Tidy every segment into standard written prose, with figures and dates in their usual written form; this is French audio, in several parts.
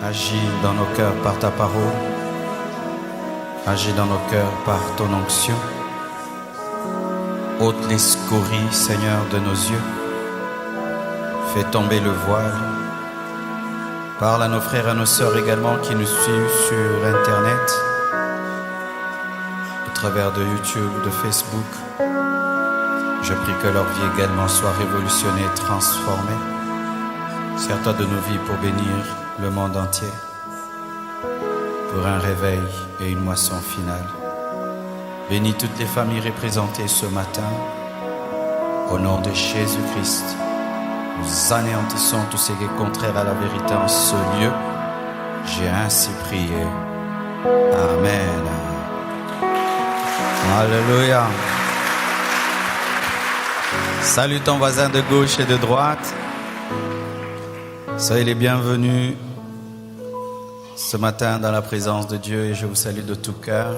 agis dans nos cœurs par ta parole, agis dans nos cœurs par ton onction. Ôte les scories, Seigneur, de nos yeux. Fais tomber le voile. Parle à nos frères et à nos sœurs également qui nous suivent sur Internet, au travers de YouTube, de Facebook. Je prie que leur vie également soit révolutionnée, transformée. Sers-toi de nos vies pour bénir le monde entier, pour un réveil et une moisson finale. Bénis toutes les familles représentées ce matin. Au nom de Jésus-Christ, nous anéantissons tout ce qui est contraire à la vérité en ce lieu. J'ai ainsi prié. Amen. Alléluia. Salue ton voisin de gauche et de droite. Soyez les bienvenus ce matin dans la présence de Dieu et je vous salue de tout cœur.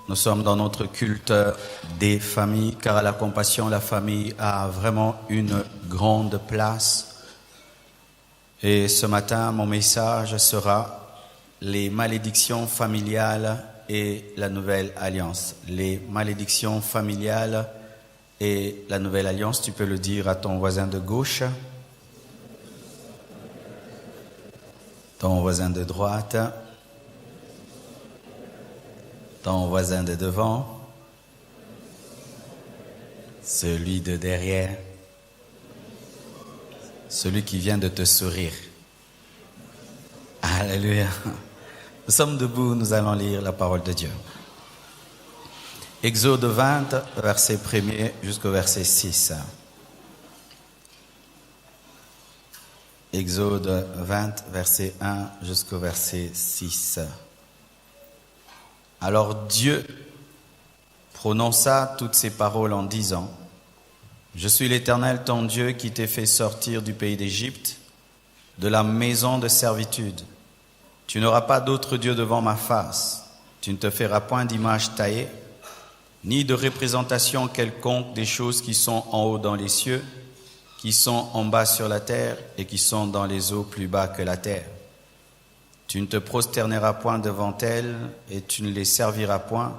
Nous sommes dans notre culte des familles, car à la compassion, la famille a vraiment une grande place. Et ce matin, mon message sera les malédictions familiales et la nouvelle alliance. Les malédictions familiales et la nouvelle alliance, tu peux le dire à ton voisin de gauche, ton voisin de droite, ton voisin de devant, celui de derrière, celui qui vient de te sourire. Alléluia. Nous sommes debout, nous allons lire la parole de Dieu. Exode 20, verset 1er jusqu'au verset 6. Exode 20, verset 1 jusqu'au verset 6. Alors Dieu prononça toutes ces paroles en disant : Je suis l'Éternel ton Dieu qui t'ai fait sortir du pays d'Égypte, de la maison de servitude. Tu n'auras pas d'autre Dieu devant ma face. Tu ne te feras point d'image taillée, ni de représentation quelconque des choses qui sont en haut dans les cieux, qui sont en bas sur la terre et qui sont dans les eaux plus bas que la terre. Tu ne te prosterneras point devant elles et tu ne les serviras point,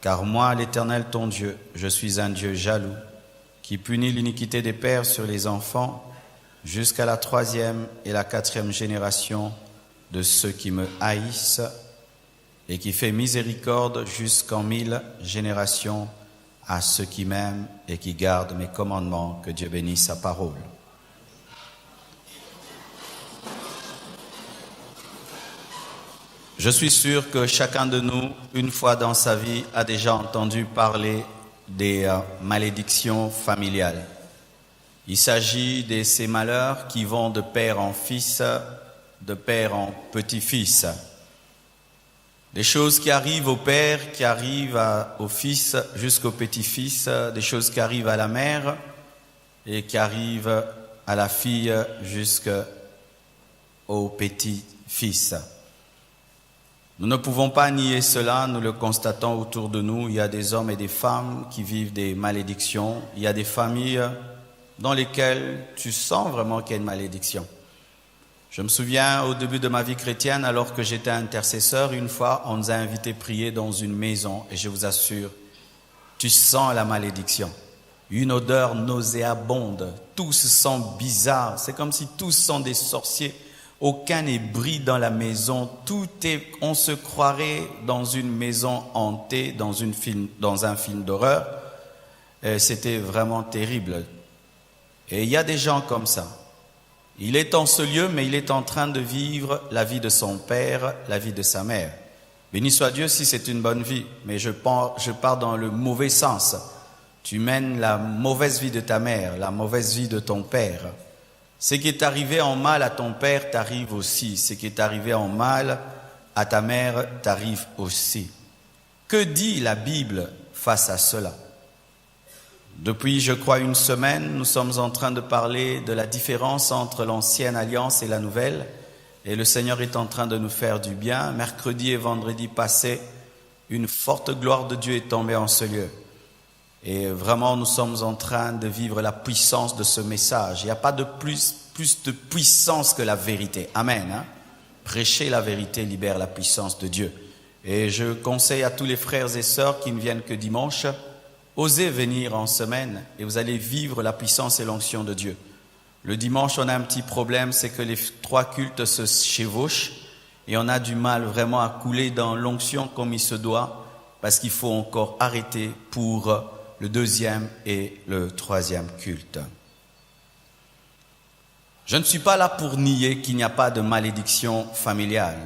car moi, l'Éternel ton Dieu, je suis un Dieu jaloux, qui punit l'iniquité des pères sur les enfants jusqu'à la 3e et la 4e génération de ceux qui me haïssent, et qui fait miséricorde jusqu'en 1000 générations à ceux qui m'aiment et qui gardent mes commandements. Que Dieu bénisse sa parole. Je suis sûr que chacun de nous, une fois dans sa vie, a déjà entendu parler des malédictions familiales. Il s'agit de ces malheurs qui vont de père en fils, de père en petit-fils. Des choses qui arrivent au père, qui arrivent au fils jusqu'au petit-fils, des choses qui arrivent à la mère et qui arrivent à la fille jusqu'au petit-fils. Nous ne pouvons pas nier cela, nous le constatons autour de nous. Il y a des hommes et des femmes qui vivent des malédictions. Il y a des familles dans lesquelles tu sens vraiment qu'il y a une malédiction. Je me souviens au début de ma vie chrétienne, alors que j'étais intercesseur, une fois on nous a invités à prier dans une maison et je vous assure, tu sens la malédiction. Une odeur nauséabonde, tout se sent bizarre, c'est comme si tous sont des sorciers. Aucun n'est brille dans la maison, on se croirait dans une maison hantée, dans un film d'horreur. C'était vraiment terrible. Et il y a des gens comme ça. Il est en ce lieu, mais il est en train de vivre la vie de son père, la vie de sa mère. Béni soit Dieu si c'est une bonne vie, mais je pars dans le mauvais sens. Tu mènes la mauvaise vie de ta mère, la mauvaise vie de ton père. Ce qui est arrivé en mal à ton père t'arrive aussi. Ce qui est arrivé en mal à ta mère t'arrive aussi. Que dit la Bible face à cela? Depuis, je crois, une semaine, nous sommes en train de parler de la différence entre l'ancienne alliance et la nouvelle. Et le Seigneur est en train de nous faire du bien. Mercredi et vendredi passés, une forte gloire de Dieu est tombée en ce lieu. Et vraiment, nous sommes en train de vivre la puissance de ce message. Il n'y a pas de plus plus de puissance que la vérité. Amen. Hein? Prêcher la vérité libère la puissance de Dieu. Et je conseille à tous les frères et sœurs qui ne viennent que dimanche, osez venir en semaine et vous allez vivre la puissance et l'onction de Dieu. Le dimanche, on a un petit problème, c'est que les 3 cultes se chevauchent et on a du mal vraiment à couler dans l'onction comme il se doit parce qu'il faut encore arrêter pour le 2e et le 3e culte. Je ne suis pas là pour nier qu'il n'y a pas de malédiction familiale,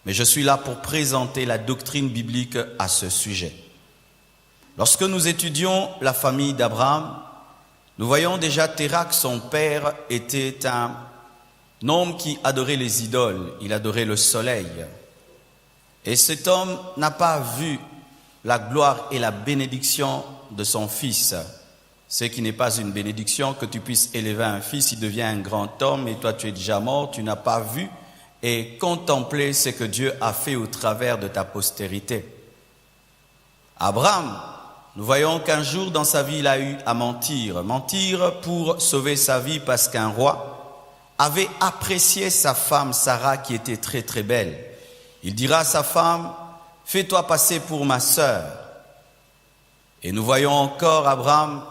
mais je suis là pour présenter la doctrine biblique à ce sujet. Lorsque nous étudions la famille d'Abraham, nous voyons déjà Térakh, son père, était un homme qui adorait les idoles, il adorait le soleil. Et cet homme n'a pas vu la gloire et la bénédiction de son fils. Ce qui n'est pas une bénédiction que tu puisses élever un fils, il devient un grand homme et toi tu es déjà mort, tu n'as pas vu et contemplé ce que Dieu a fait au travers de ta postérité. Abraham, nous voyons qu'un jour dans sa vie il a eu à mentir pour sauver sa vie parce qu'un roi avait apprécié sa femme Sarah qui était très très belle. Il dira à sa femme, fais-toi passer pour ma sœur. Et nous voyons encore Abraham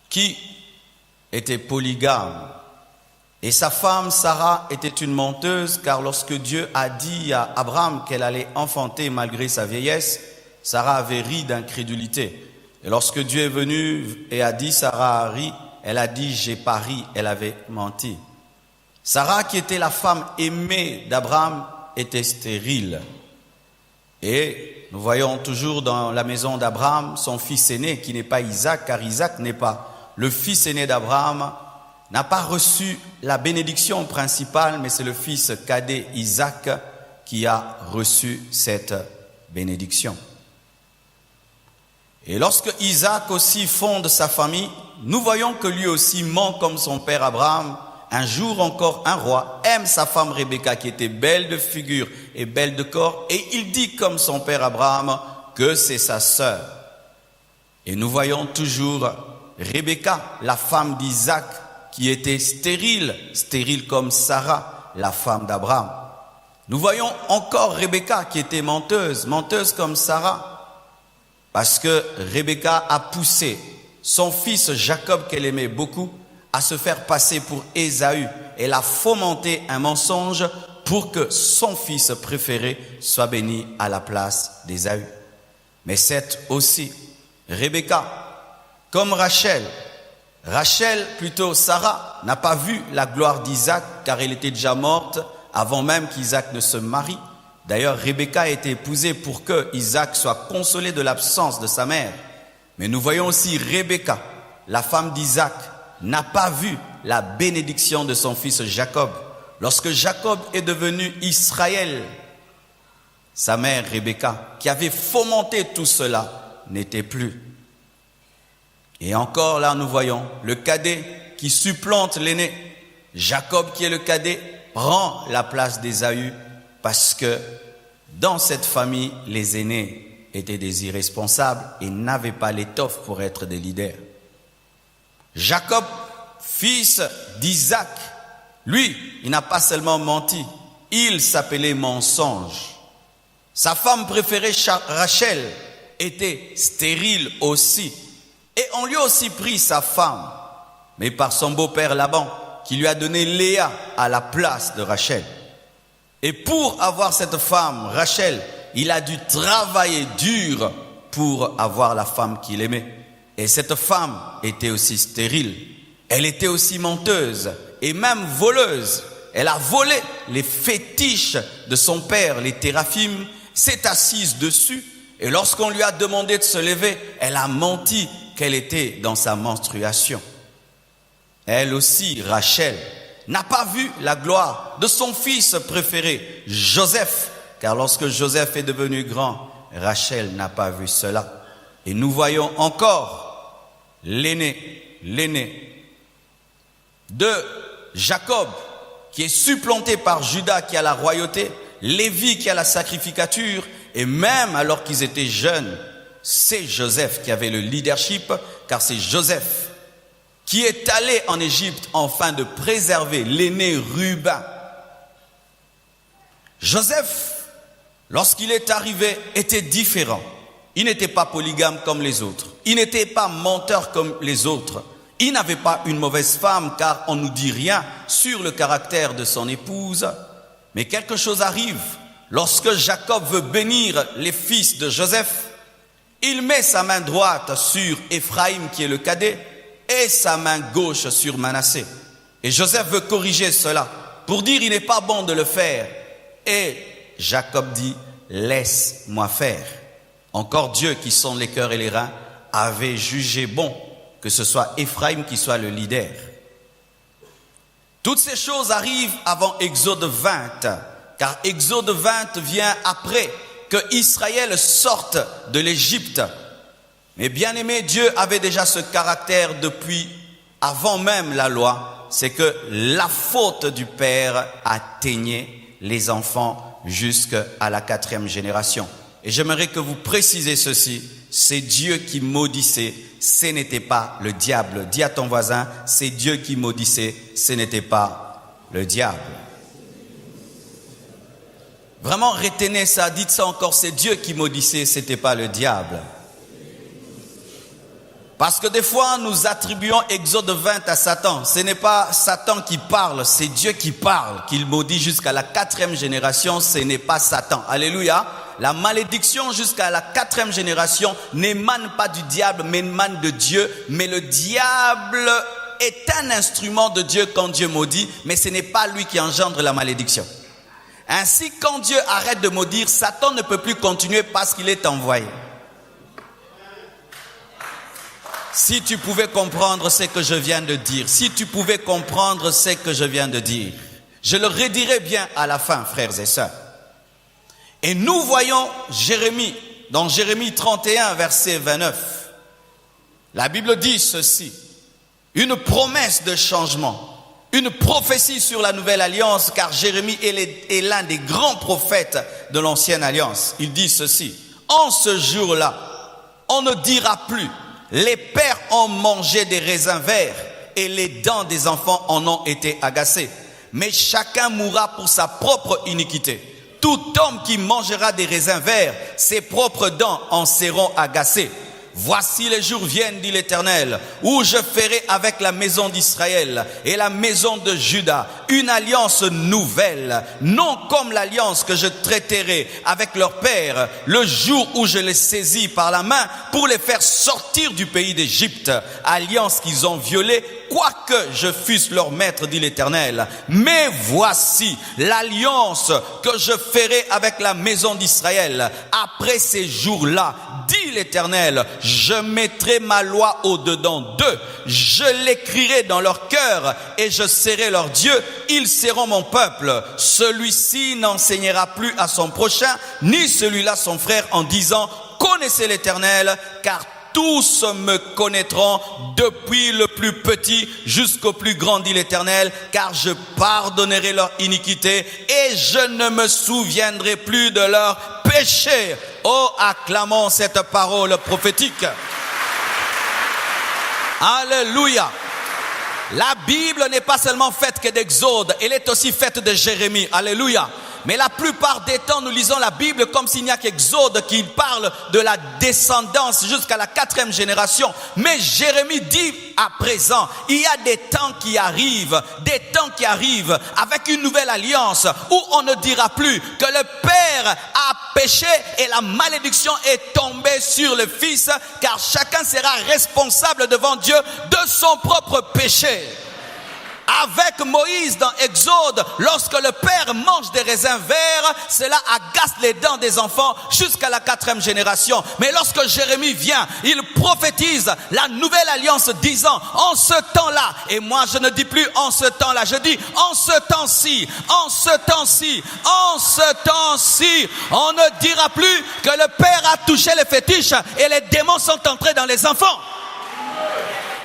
qui était polygame. Et sa femme Sarah était une menteuse car lorsque Dieu a dit à Abraham qu'elle allait enfanter malgré sa vieillesse, Sarah avait ri d'incrédulité. Et lorsque Dieu est venu et a dit Sarah a ri, elle a dit j'ai pas ri, elle avait menti. Sarah qui était la femme aimée d'Abraham était stérile. Et nous voyons toujours dans la maison d'Abraham son fils aîné qui n'est pas Isaac car Isaac n'est pas le fils aîné d'Abraham, n'a pas reçu la bénédiction principale, mais c'est le fils cadet Isaac qui a reçu cette bénédiction. Et lorsque Isaac aussi fonde sa famille, nous voyons que lui aussi ment comme son père Abraham. Un jour encore, un roi aime sa femme Rebecca qui était belle de figure et belle de corps, et il dit comme son père Abraham que c'est sa sœur. Et nous voyons toujours Rebecca, la femme d'Isaac, qui était stérile comme Sarah, la femme d'Abraham. Nous voyons encore Rebecca qui était menteuse comme Sarah, parce que Rebecca a poussé son fils Jacob, qu'elle aimait beaucoup, à se faire passer pour Ésaü. Elle a fomenté un mensonge pour que son fils préféré soit béni à la place d'Ésaü. Mais c'est aussi Rebecca, comme Rachel, plutôt Sarah, n'a pas vu la gloire d'Isaac car elle était déjà morte avant même qu'Isaac ne se marie. D'ailleurs, Rebecca a été épousée pour que Isaac soit consolé de l'absence de sa mère. Mais nous voyons aussi Rebecca, la femme d'Isaac, n'a pas vu la bénédiction de son fils Jacob. Lorsque Jacob est devenu Israël, sa mère Rebecca, qui avait fomenté tout cela, n'était plus. Et encore là, nous voyons le cadet qui supplante l'aîné. Jacob, qui est le cadet, prend la place d'Ésaü parce que dans cette famille, les aînés étaient des irresponsables et n'avaient pas l'étoffe pour être des leaders. Jacob, fils d'Isaac, lui, il n'a pas seulement menti, il s'appelait mensonge. Sa femme préférée, Rachel, était stérile aussi. Et on lui a aussi pris sa femme, mais par son beau-père Laban, qui lui a donné Léa à la place de Rachel. Et pour avoir cette femme, Rachel, il a dû travailler dur pour avoir la femme qu'il aimait. Et cette femme était aussi stérile. Elle était aussi menteuse et même voleuse. Elle a volé les fétiches de son père, les téraphim, s'est assise dessus. Et lorsqu'on lui a demandé de se lever, elle a menti qu'elle était dans sa menstruation. Elle aussi, Rachel, n'a pas vu la gloire de son fils préféré, Joseph, car lorsque Joseph est devenu grand, Rachel n'a pas vu cela. Et nous voyons encore l'aîné de Jacob, qui est supplanté par Judas qui a la royauté, Lévi qui a la sacrificature, et même alors qu'ils étaient jeunes, c'est Joseph qui avait le leadership, car c'est Joseph qui est allé en Égypte afin de préserver l'aîné Ruben. Joseph, lorsqu'il est arrivé, était différent. Il n'était pas polygame comme les autres. Il n'était pas menteur comme les autres. Il n'avait pas une mauvaise femme, car on ne nous dit rien sur le caractère de son épouse. Mais quelque chose arrive. Lorsque Jacob veut bénir les fils de Joseph, il met sa main droite sur Éphraïm, qui est le cadet, et sa main gauche sur Manassé. Et Joseph veut corriger cela pour dire il n'est pas bon de le faire. Et Jacob dit, laisse-moi faire. Encore Dieu qui sonde les cœurs et les reins avait jugé bon que ce soit Éphraïm qui soit le leader. Toutes ces choses arrivent avant Exode 20, car Exode 20 vient après que Israël sorte de l'Égypte. Mais bien aimé, Dieu avait déjà ce caractère depuis avant même la loi, c'est que la faute du père atteignait les enfants jusqu'à la 4e génération. Et j'aimerais que vous précisez ceci, c'est Dieu qui maudissait, ce n'était pas le diable. Dis à ton voisin, c'est Dieu qui maudissait, ce n'était pas le diable. Vraiment retenez ça, dites ça encore, c'est Dieu qui maudissait, ce n'était pas le diable. Parce que des fois, nous attribuons Exode 20 à Satan. Ce n'est pas Satan qui parle, c'est Dieu qui parle, qu'il maudit jusqu'à la 4e génération, ce n'est pas Satan. Alléluia. La malédiction jusqu'à la 4e génération n'émane pas du diable, mais émane de Dieu. Mais le diable est un instrument de Dieu quand Dieu maudit, mais ce n'est pas lui qui engendre la malédiction. Ainsi, quand Dieu arrête de maudire, Satan ne peut plus continuer parce qu'il est envoyé. Si tu pouvais comprendre ce que je viens de dire, si tu pouvais comprendre ce que je viens de dire, je le redirai bien à la fin, frères et sœurs. Et nous voyons Jérémie, dans Jérémie 31, verset 29. La Bible dit ceci, une promesse de changement, une prophétie sur la nouvelle alliance, car Jérémie est l'un des grands prophètes de l'ancienne alliance. Il dit ceci, en ce jour-là, on ne dira plus, les pères ont mangé des raisins verts et les dents des enfants en ont été agacées. Mais chacun mourra pour sa propre iniquité. Tout homme qui mangera des raisins verts, ses propres dents en seront agacées. Voici les jours viennent, dit l'Éternel, où je ferai avec la maison d'Israël et la maison de Juda une alliance nouvelle, non comme l'alliance que je traiterai avec leur père le jour où je les saisis par la main pour les faire sortir du pays d'Égypte, alliance qu'ils ont violée, quoique je fusse leur maître, dit l'Éternel. Mais voici l'alliance que je ferai avec la maison d'Israël après ces jours-là, dit l'Éternel. Je mettrai ma loi au-dedans d'eux, je l'écrirai dans leur cœur et je serai leur Dieu, ils seront mon peuple. Celui-ci n'enseignera plus à son prochain, ni celui-là son frère en disant, connaissez l'Éternel, car tous me connaîtront, depuis le plus petit jusqu'au plus grand, dit l'Éternel, car je pardonnerai leur iniquité et je ne me souviendrai plus de leur péché. Oh, acclamons cette parole prophétique. Alléluia. La Bible n'est pas seulement faite que d'Exode, elle est aussi faite de Jérémie. Alléluia. Mais la plupart des temps, nous lisons la Bible comme s'il n'y a qu'Exode qui parle de la descendance jusqu'à la 4e génération. Mais Jérémie dit à présent, il y a des temps qui arrivent avec une nouvelle alliance où on ne dira plus que le père a péché et la malédiction est tombée sur le fils, car chacun sera responsable devant Dieu de son propre péché. Avec Moïse dans Exode, lorsque le père mange des raisins verts, cela agace les dents des enfants jusqu'à la 4e génération. Mais lorsque Jérémie vient, il prophétise la nouvelle alliance disant, en ce temps-là, et moi je ne dis plus en ce temps-là, je dis en ce temps-ci, en ce temps-ci, en ce temps-ci, on ne dira plus que le père a touché les fétiches et les démons sont entrés dans les enfants.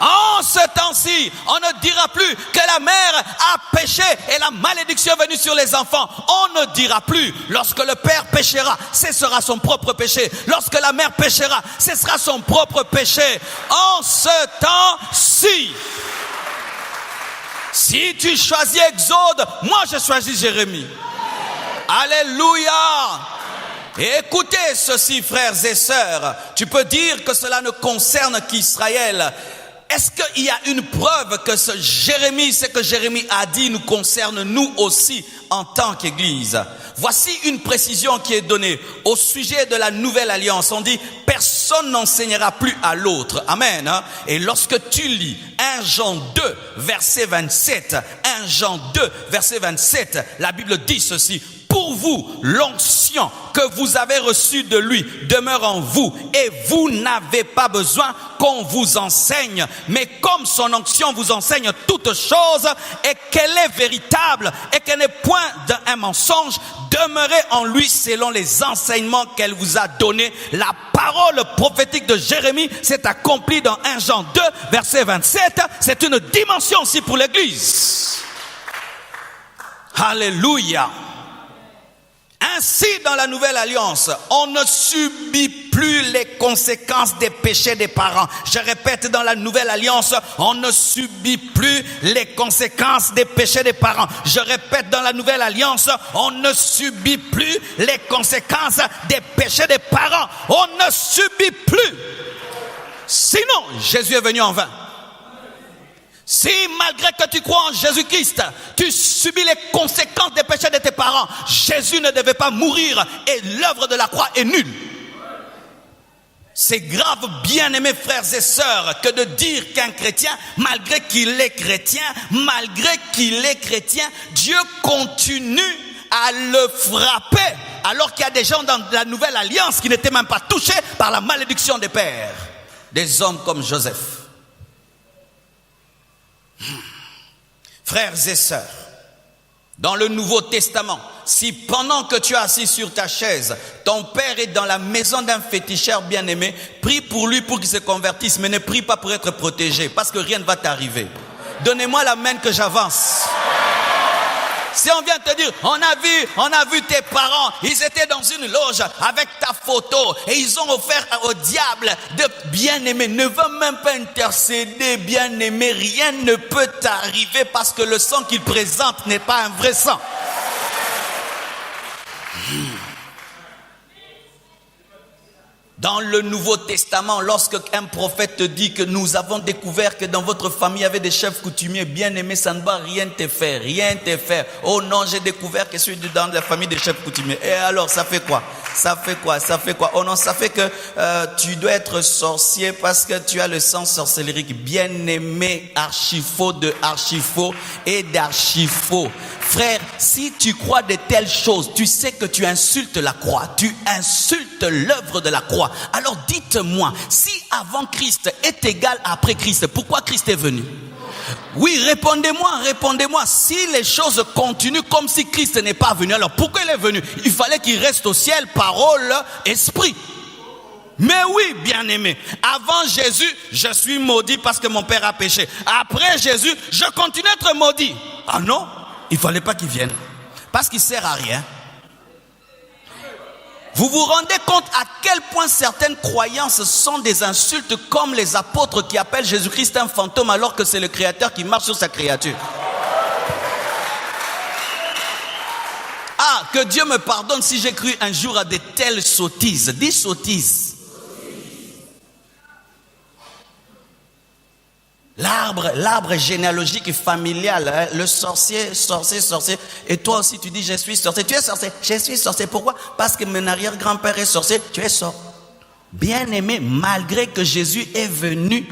En ce temps-ci, on ne dira plus que la mère a péché et la malédiction est venue sur les enfants. On ne dira plus, lorsque le père péchera, ce sera son propre péché. Lorsque la mère péchera, ce sera son propre péché. En ce temps-ci. Si tu choisis Exode, moi je choisis Jérémie. Alléluia. Et écoutez ceci, frères et sœurs. Tu peux dire que cela ne concerne qu'Israël. Est-ce qu'il y a une preuve que ce que Jérémie a dit nous concerne nous aussi en tant qu'Église? Voici une précision qui est donnée au sujet de la nouvelle alliance. On dit personne n'enseignera plus à l'autre. Amen. Et lorsque tu lis 1 Jean 2 verset 27, 1 Jean 2 verset 27, la Bible dit ceci: pour vous, l'onction que vous avez reçue de lui demeure en vous et vous n'avez pas besoin qu'on vous enseigne. Mais comme son onction vous enseigne toutes choses et qu'elle est véritable et qu'elle n'est point d'un mensonge, demeurez en lui selon les enseignements qu'elle vous a donnés. La parole prophétique de Jérémie s'est accomplie dans 1 Jean 2 verset 27. C'est une dimension aussi pour l'Église. Alléluia. Ainsi, dans la nouvelle alliance, on ne subit plus les conséquences des péchés des parents. Je répète, dans la nouvelle alliance, on ne subit plus les conséquences des péchés des parents. Je répète, dans la nouvelle alliance, on ne subit plus les conséquences des péchés des parents. On ne subit plus. Sinon, Jésus est venu en vain. Si malgré que tu crois en Jésus-Christ, tu subis les conséquences des péchés de tes parents, Jésus ne devait pas mourir et l'œuvre de la croix est nulle. C'est grave, bien-aimés frères et sœurs, que de dire qu'un chrétien, malgré qu'il est chrétien, Dieu continue à le frapper, alors qu'il y a des gens dans la nouvelle alliance qui n'étaient même pas touchés par la malédiction des pères. Des hommes comme Joseph. Frères et sœurs, dans le Nouveau Testament, si pendant que tu es assis sur ta chaise, ton père est dans la maison d'un féticheur bien-aimé, prie pour lui pour qu'il se convertisse, mais ne prie pas pour être protégé, parce que rien ne va t'arriver. Donnez-moi la main que j'avance. Si on vient te dire, on a vu tes parents, ils étaient dans une loge avec ta photo et ils ont offert au diable de bien-aimer. Ne va même pas intercéder, bien-aimé, rien ne peut t'arriver parce que le sang qu'il présente n'est pas un vrai sang. Dans le Nouveau Testament, lorsque un prophète te dit que nous avons découvert que dans votre famille il y avait des chefs coutumiers bien-aimés, ça ne va rien te faire, rien te faire. Oh non, j'ai découvert que je suis dans la famille des chefs coutumiers. Et alors, ça fait quoi? Ça fait quoi? Oh non, ça fait que tu dois être sorcier parce que tu as le sang sorcellérique. Bien-aimé, archifaux de archifaux et d'archifaux. Frère, si tu crois de telles choses, tu sais que tu insultes la croix, tu insultes l'œuvre de la croix. Alors dites-moi, si avant Christ est égal à après Christ, pourquoi Christ est venu? Oui, répondez-moi. Si les choses continuent comme si Christ n'est pas venu, alors pourquoi il est venu? Il fallait qu'il reste au ciel, parole, esprit. Mais oui, bien-aimé, avant Jésus, je suis maudit parce que mon père a péché. Après Jésus, je continue à être maudit. Ah non, il ne fallait pas qu'il vienne, parce qu'il ne sert à rien. Vous vous rendez compte à quel point certaines croyances sont des insultes, comme les apôtres qui appellent Jésus-Christ un fantôme alors que c'est le Créateur qui marche sur sa créature. Ah, que Dieu me pardonne si j'ai cru un jour à de telles sottises. Dis sottises. L'arbre généalogique et familial, hein, le sorcier. Et toi aussi tu dis je suis sorcier. Tu es sorcier. Je suis sorcier. Pourquoi? Parce que mon arrière-grand-père est sorcier. Tu es sorcier. Bien-aimé, malgré que Jésus est venu,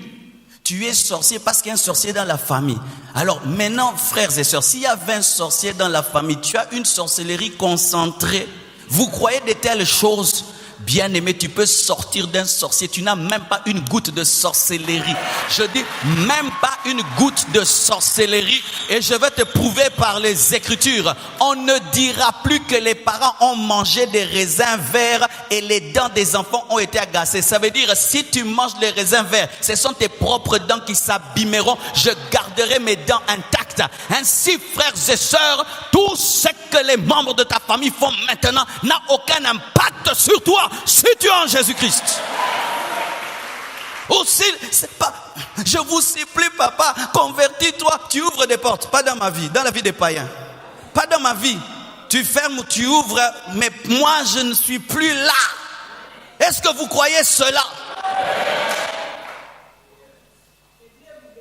tu es sorcier parce qu'il y a un sorcier dans la famille. Alors maintenant, frères et sœurs, s'il y a 20 sorciers dans la famille, tu as une sorcellerie concentrée. Vous croyez de telles choses? Bien-aimé, tu peux sortir d'un sorcier. Tu n'as même pas une goutte de sorcellerie. Je dis même pas une goutte de sorcellerie. Et je vais te prouver par les Écritures. On ne dira plus que les parents ont mangé des raisins verts et les dents des enfants ont été agacées. Ça veut dire, si tu manges les raisins verts, ce sont tes propres dents qui s'abîmeront. Je garderai mes dents intactes. Ainsi, frères et sœurs, tout ce que les membres de ta famille font maintenant n'a aucun impact sur toi si tu es en Jésus-Christ. Aussi, c'est pas, je vous supplie, papa, convertis-toi. Tu ouvres des portes, pas dans ma vie, dans la vie des païens. Pas dans ma vie. Tu fermes ou tu ouvres, mais moi, je ne suis plus là. Est-ce que vous croyez cela?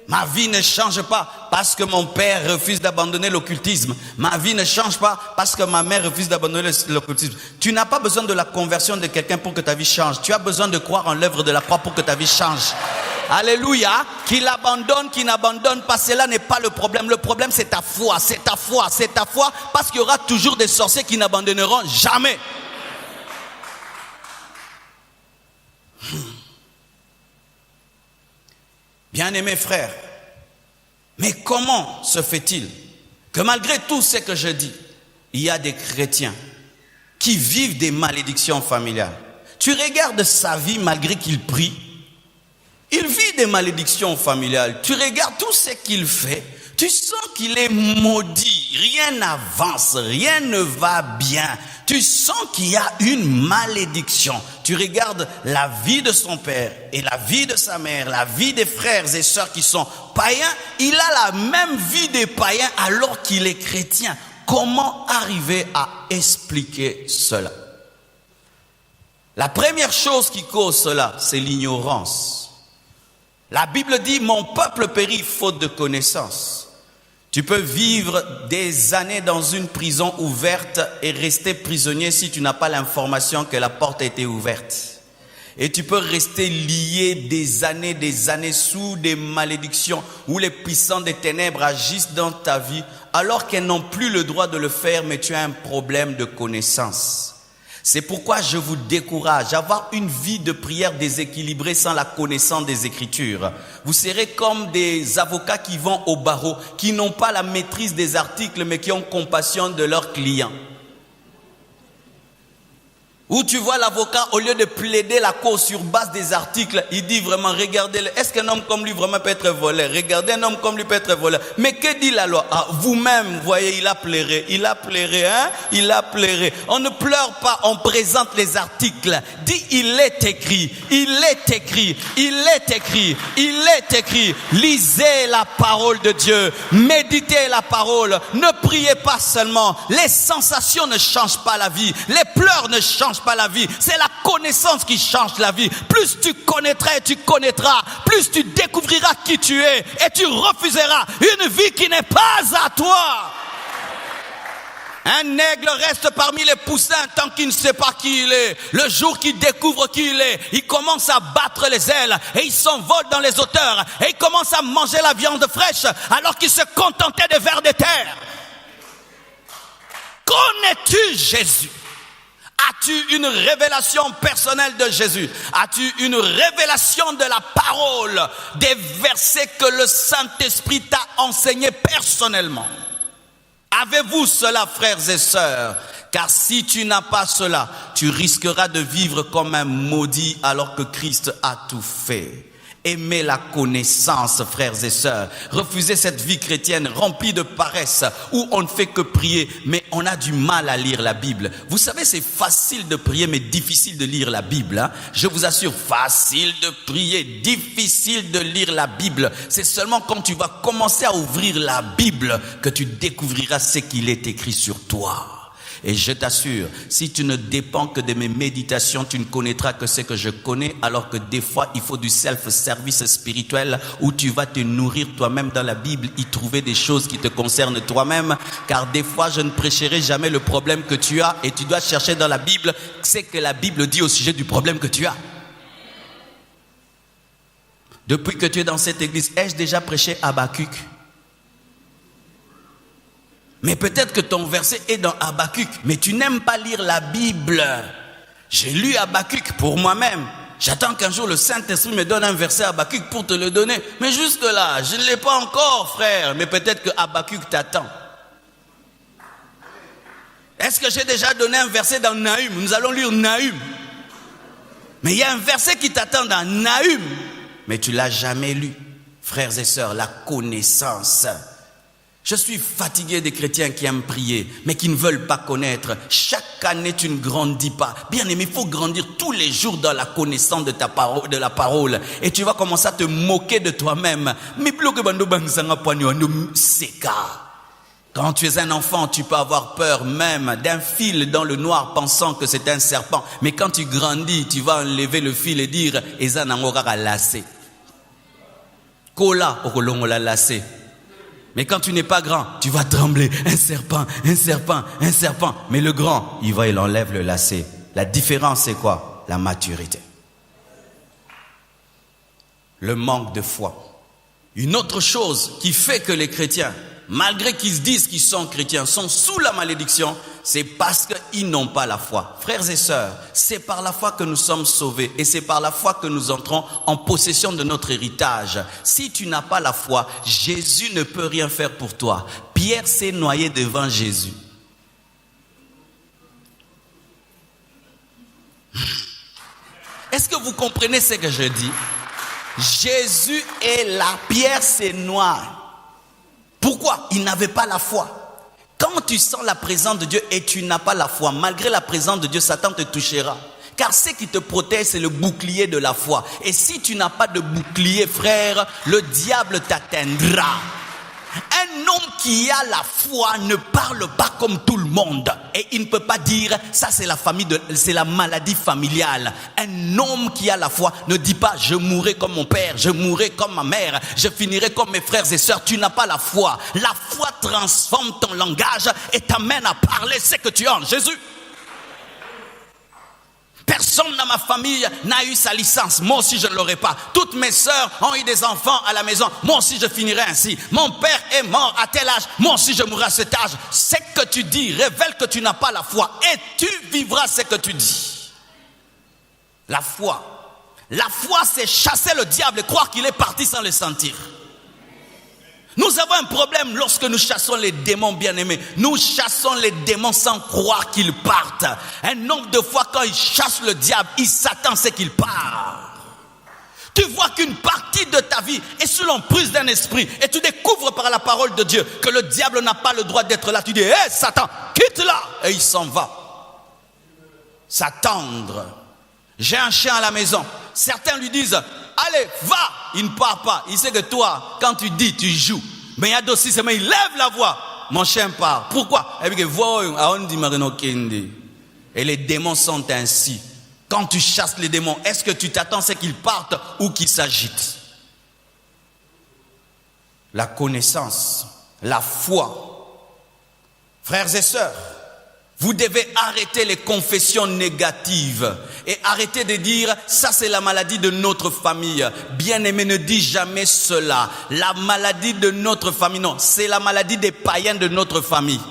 Ma vie ne change pas parce que mon père refuse d'abandonner l'occultisme. Ma vie ne change pas parce que ma mère refuse d'abandonner l'occultisme. Tu n'as pas besoin de la conversion de quelqu'un pour que ta vie change. Tu as besoin de croire en l'œuvre de la croix pour que ta vie change. Alléluia. Qu'il abandonne, qu'il n'abandonne pas, cela n'est pas le problème. Le problème, c'est ta foi, c'est ta foi, c'est ta foi, parce qu'il y aura toujours des sorciers qui n'abandonneront jamais. Bien-aimés frères, mais comment se fait-il que malgré tout ce que je dis, il y a des chrétiens qui vivent des malédictions familiales? Tu regardes sa vie malgré qu'il prie, il vit des malédictions familiales. Tu regardes tout ce qu'il fait, tu sens qu'il est maudit, rien n'avance, rien ne va bien. Tu sens qu'il y a une malédiction. Tu regardes la vie de son père et la vie de sa mère, la vie des frères et sœurs qui sont païens. Il a la même vie des païens alors qu'il est chrétien. Comment arriver à expliquer cela? La première chose qui cause cela, c'est l'ignorance. La Bible dit, mon peuple périt faute de connaissance. Tu peux vivre des années dans une prison ouverte et rester prisonnier si tu n'as pas l'information que la porte a été ouverte. Et tu peux rester lié des années sous des malédictions où les puissants des ténèbres agissent dans ta vie alors qu'elles n'ont plus le droit de le faire, mais tu as un problème de connaissance. C'est pourquoi je vous décourage à avoir une vie de prière déséquilibrée sans la connaissance des Écritures. Vous serez comme des avocats qui vont au barreau, qui n'ont pas la maîtrise des articles, mais qui ont compassion de leurs clients. Où tu vois l'avocat, au lieu de plaider la cause sur base des articles, il dit vraiment, regardez, est-ce qu'un homme comme lui vraiment peut être voleur? Regardez, un homme comme lui peut être voleur. Mais que dit la loi? Ah, vous-même, voyez, il a pleuré, hein? Il a pleuré. On ne pleure pas, on présente les articles. Dit, il est écrit, il est écrit, il est écrit, il est écrit. Lisez la parole de Dieu, méditez la parole, ne priez pas seulement. Les sensations ne changent pas la vie, les pleurs ne changent pas la vie, c'est la connaissance qui change la vie. Plus tu connaîtras et tu connaîtras, plus tu découvriras qui tu es et tu refuseras une vie qui n'est pas à toi. Un aigle reste parmi les poussins tant qu'il ne sait pas qui il est. Le jour qu'il découvre qui il est, il commence à battre les ailes et il s'envole dans les hauteurs et il commence à manger la viande fraîche alors qu'il se contentait des vers de terre. Connais-tu Jésus? As-tu une révélation personnelle de Jésus? As-tu une révélation de la parole, des versets que le Saint-Esprit t'a enseignés personnellement? Avez-vous cela, frères et sœurs? Car si tu n'as pas cela, tu risqueras de vivre comme un maudit alors que Christ a tout fait. Aimez la connaissance, frères et sœurs. Refusez cette vie chrétienne remplie de paresse où on ne fait que prier, mais on a du mal à lire la Bible. Vous savez, c'est facile de prier, mais difficile de lire la Bible. Hein? Je vous assure, facile de prier, difficile de lire la Bible. C'est seulement quand tu vas commencer à ouvrir la Bible que tu découvriras ce qu'il est écrit sur toi. Et je t'assure, si tu ne dépends que de mes méditations, tu ne connaîtras que ce que je connais, alors que des fois, il faut du self-service spirituel où tu vas te nourrir toi-même dans la Bible, y trouver des choses qui te concernent toi-même, car des fois, je ne prêcherai jamais le problème que tu as et tu dois chercher dans la Bible ce que la Bible dit au sujet du problème que tu as. Depuis que tu es dans cette église, ai-je déjà prêché Habakkuk? Mais peut-être que ton verset est dans Habakkuk, mais tu n'aimes pas lire la Bible. J'ai lu Habakkuk pour moi-même. J'attends qu'un jour le Saint-Esprit me donne un verset Habakkuk pour te le donner. Mais jusque-là, je ne l'ai pas encore, frère. Mais peut-être que Habakkuk t'attend. Est-ce que j'ai déjà donné un verset dans Nahum? Nous allons lire Nahum. Mais il y a un verset qui t'attend dans Nahum. Mais tu ne l'as jamais lu. Frères et sœurs, la connaissance. Je suis fatigué des chrétiens qui aiment prier, mais qui ne veulent pas connaître. Chaque chaque année tu ne grandis pas. Bien aimé, il faut grandir tous les jours dans la connaissance de ta parole, de la parole. Et tu vas commencer à te moquer de toi-même. Quand tu es un enfant, tu peux avoir peur même d'un fil dans le noir pensant que c'est un serpent. Mais quand tu grandis, tu vas enlever le fil et dire « Eza nangokaka lacé ». Kola okolongola lacé. Mais quand tu n'es pas grand, tu vas trembler. Un serpent, un serpent, un serpent. Mais le grand, il enlève le lacet. La différence, c'est quoi? La maturité. Le manque de foi. Une autre chose qui fait que les chrétiens, malgré qu'ils se disent qu'ils sont chrétiens, sont sous la malédiction, c'est parce qu'ils n'ont pas la foi. Frères et sœurs, c'est par la foi que nous sommes sauvés et c'est par la foi que nous entrons en possession de notre héritage. Si tu n'as pas la foi, Jésus ne peut rien faire pour toi. Pierre s'est noyé devant Jésus. Est-ce que vous comprenez ce que je dis? Jésus est là, Pierre s'est noyé. Pourquoi? Il n'avait pas la foi. Quand tu sens la présence de Dieu et tu n'as pas la foi, malgré la présence de Dieu, Satan te touchera. Car ce qui te protège, c'est le bouclier de la foi. Et si tu n'as pas de bouclier, frère, le diable t'atteindra. Un homme qui a la foi ne parle pas comme tout le monde. Et il ne peut pas dire, ça c'est c'est la maladie familiale. Un homme qui a la foi ne dit pas, je mourrai comme mon père, je mourrai comme ma mère, je finirai comme mes frères et sœurs. Tu n'as pas la foi. La foi transforme ton langage et t'amène à parler ce que tu as en Jésus. Personne dans ma famille n'a eu sa licence. Moi aussi, je ne l'aurai pas. Toutes mes sœurs ont eu des enfants à la maison. Moi aussi, je finirai ainsi. Mon père est mort à tel âge. Moi aussi, je mourrai à cet âge. Ce que tu dis révèle que tu n'as pas la foi. Et tu vivras ce que tu dis. La foi. La foi, c'est chasser le diable et croire qu'il est parti sans le sentir. Nous avons un problème lorsque nous chassons les démons, bien-aimés. Nous chassons les démons sans croire qu'ils partent. Un nombre de fois, quand il chasse le diable, il s'attend à ce qu'il part. Tu vois qu'une partie de ta vie est sous l'emprise d'un esprit et tu découvres par la parole de Dieu que le diable n'a pas le droit d'être là. Tu dis, hé Satan, quitte-la! Et il s'en va. S'attendre. J'ai un chien à la maison. Certains lui disent, allez, va! Il ne part pas. Il sait que toi, quand tu dis, tu joues. Mais il y a d'autres seulement, il lève la voix. Mon chien part. Pourquoi? Et les démons sont ainsi. Quand tu chasses les démons, est-ce que tu t'attends à ce qu'ils partent ou qu'ils s'agitent? La connaissance, la foi. Frères et sœurs, vous devez arrêter les confessions négatives et arrêter de dire ça c'est la maladie de notre famille. Bien-aimé, ne dis jamais cela. La maladie de notre famille, non, c'est la maladie des païens de notre famille.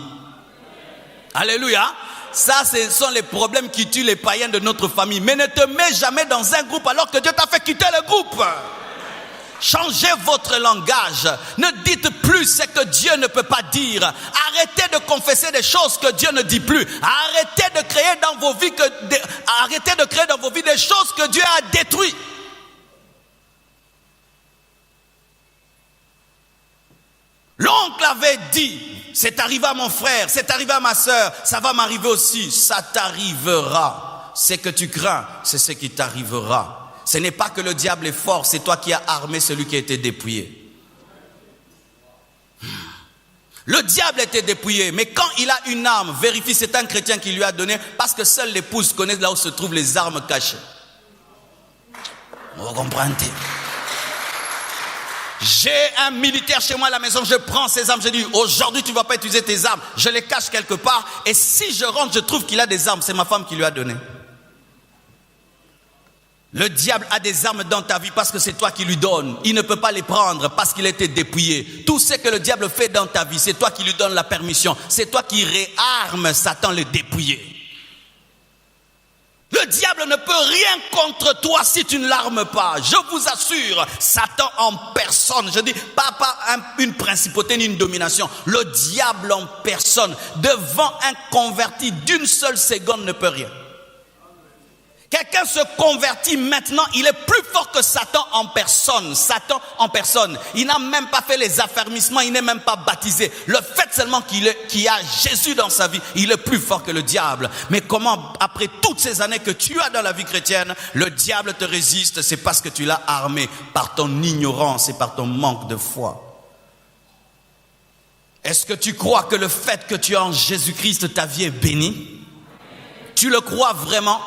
Alléluia. Ça, ce sont les problèmes qui tuent les païens de notre famille. Mais ne te mets jamais dans un groupe alors que Dieu t'a fait quitter le groupe. Changez votre langage. Ne dites plus ce que Dieu ne peut pas dire. Arrêtez de confesser des choses que Dieu ne dit plus. Arrêtez de créer dans vos vies des choses que Dieu a détruites. L'oncle avait dit, c'est arrivé à mon frère, c'est arrivé à ma soeur, ça va m'arriver aussi. Ça t'arrivera. Ce que tu crains, c'est ce qui t'arrivera. Ce n'est pas que le diable est fort, c'est toi qui as armé celui qui a été dépouillé. Le diable était dépouillé, mais quand il a une arme, vérifie, c'est un chrétien qui lui a donné, parce que seule l'épouse connaît là où se trouvent les armes cachées. Vous comprenez? J'ai un militaire chez moi à la maison, je prends ses armes, je dis aujourd'hui tu ne vas pas utiliser tes armes, je les cache quelque part, et si je rentre, je trouve qu'il a des armes, c'est ma femme qui lui a donné. Le diable a des armes dans ta vie parce que c'est toi qui lui donnes. Il ne peut pas les prendre parce qu'il a été dépouillé. Tout ce que le diable fait dans ta vie, c'est toi qui lui donnes la permission. C'est toi qui réarmes Satan le dépouillé. Le diable ne peut rien contre toi si tu ne l'armes pas. Je vous assure, Satan en personne, je dis pas une principauté ni une domination. Le diable en personne, devant un converti d'une seule seconde, ne peut rien. Quelqu'un se convertit maintenant, il est plus fort que Satan en personne. Satan en personne. Il n'a même pas fait les affermissements, il n'est même pas baptisé. Le fait seulement qu'il y a Jésus dans sa vie, il est plus fort que le diable. Mais comment, après toutes ces années que tu as dans la vie chrétienne, le diable te résiste? C'est parce que tu l'as armé par ton ignorance et par ton manque de foi. Est-ce que tu crois que le fait que tu es en Jésus-Christ, ta vie est bénie? Tu le crois vraiment?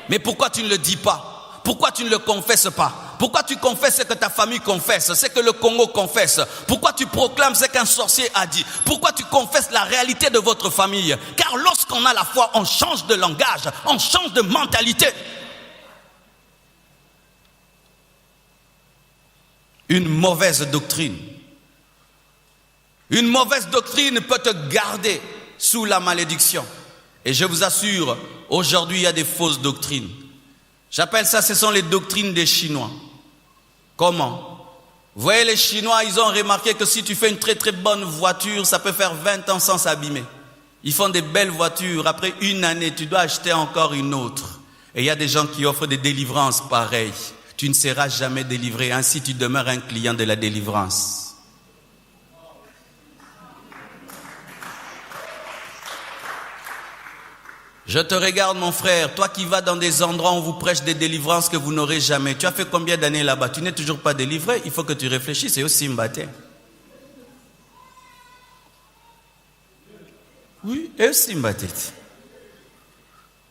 Mais pourquoi tu ne le dis pas? Pourquoi tu ne le confesses pas? Pourquoi tu confesses ce que ta famille confesse, ce que le Congo confesse? Pourquoi tu proclames ce qu'un sorcier a dit? Pourquoi tu confesses la réalité de votre famille? Car lorsqu'on a la foi, on change de langage, on change de mentalité. Une mauvaise doctrine. Une mauvaise doctrine peut te garder sous la malédiction. Et je vous assure, aujourd'hui, il y a des fausses doctrines. J'appelle ça, ce sont les doctrines des Chinois. Comment? Vous voyez, les Chinois, ils ont remarqué que si tu fais une très très bonne voiture, ça peut faire 20 ans sans s'abîmer. Ils font des belles voitures. Après une année, tu dois acheter encore une autre. Et il y a des gens qui offrent des délivrances pareilles. Tu ne seras jamais délivré. Ainsi, tu demeures un client de la délivrance. Je te regarde, mon frère, toi qui vas dans des endroits où on vous prêche des délivrances que vous n'aurez jamais. Tu as fait combien d'années là-bas? Tu n'es toujours pas délivré. Il faut que tu réfléchisses. C'est aussi Mbaté. Oui, et aussi Mbaté.